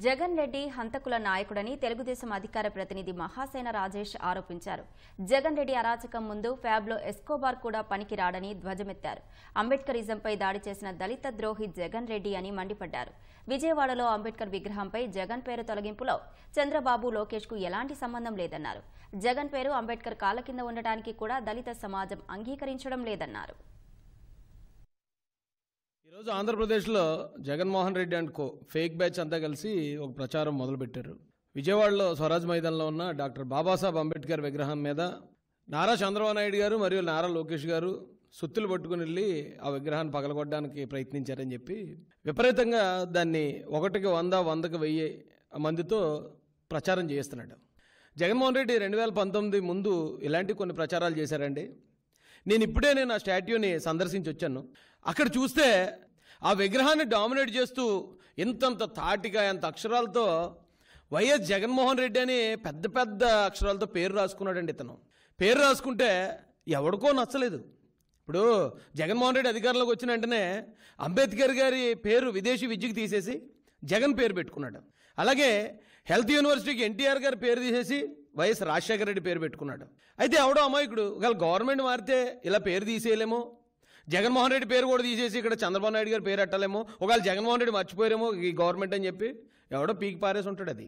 జగన్ రెడ్డి హంతకుల నాయకుడని తెలుగుదేశం అధికార ప్రతినిధి మహాసేన రాజేష్ ఆరోపించారు. జగన్ రెడ్డి అరాచకం ముందు ఫ్యాబ్లో ఎస్కోబార్ కూడా పనికిరాడని ధ్వజమెత్తారు. అంబేద్కరిజంపై దాడి చేసిన దళిత ద్రోహి జగన్ రెడ్డి అని మండిపడ్డారు. విజయవాడలో అంబేద్కర్ విగ్రహంపై జగన్ పేరు తొలగింపులో చంద్రబాబు, లోకేష్ కు ఎలాంటి సంబంధం లేదన్నారు. జగన్ పేరు అంబేద్కర్ కాళ్ల కింద ఉండటానికి కూడా దళిత సమాజం అంగీకరించడం లేదన్నారు. ఈరోజు ఆంధ్రప్రదేశ్లో Jaganmohan Reddy and co fake batch అంతా కలిసి ఒక ప్రచారం మొదలుపెట్టారు. విజయవాడలో స్వరాజ్ మైదానంలో ఉన్న డాక్టర్ బాబాసాహెబ్ అంబేద్కర్ విగ్రహం మీద నారా చంద్రబాబు నాయుడు గారు మరియు నారా లోకేష్ గారు సుత్తులు పట్టుకుని వెళ్ళి ఆ విగ్రహాన్ని పగలగొట్టడానికి ప్రయత్నించారని చెప్పి విపరీతంగా దాన్ని 1కి 100, 100కి 1000 మందితో ప్రచారం చేస్తున్నాడు. జగన్మోహన్ రెడ్డి 2019 ముందు ఇలాంటి కొన్ని ప్రచారాలు చేశారండి. నేను ఆ స్టాట్యూని సందర్శించి వచ్చాను. అక్కడ చూస్తే ఆ విగ్రహాన్ని డామినేట్ చేస్తూ ఇంతంత తాటిగా ఎంత అక్షరాలతో వైఎస్ జగన్మోహన్ రెడ్డి అని పెద్ద పెద్ద అక్షరాలతో పేరు రాసుకున్నాడండి. ఇతను పేరు రాసుకుంటే ఎవడికో నచ్చలేదు. ఇప్పుడు జగన్మోహన్ రెడ్డి అధికారంలోకి వచ్చిన వెంటనే అంబేద్కర్ గారి పేరు విదేశీ విద్యకు తీసేసి జగన్ పేరు పెట్టుకున్నాడు. అలాగే హెల్త్ యూనివర్సిటీకి ఎన్టీఆర్ గారి పేరు తీసేసి వైఎస్ రాజశేఖర రెడ్డి పేరు పెట్టుకున్నాడు. అయితే ఎవడో అమాయకుడు ఒకవేళ గవర్నమెంట్ మారితే ఇలా పేరు తీసేయలేమో, జగన్మోహన్ రెడ్డి పేరు కూడా తీసేసి ఇక్కడ చంద్రబాబు నాయుడు గారి పేరు ఎట్టలేమో, ఒకవేళ జగన్మోహన్ రెడ్డి మర్చిపోయారేమో ఈ గవర్నమెంట్ అని చెప్పి ఎవడో పీకి పారేసి ఉంటాడు. అది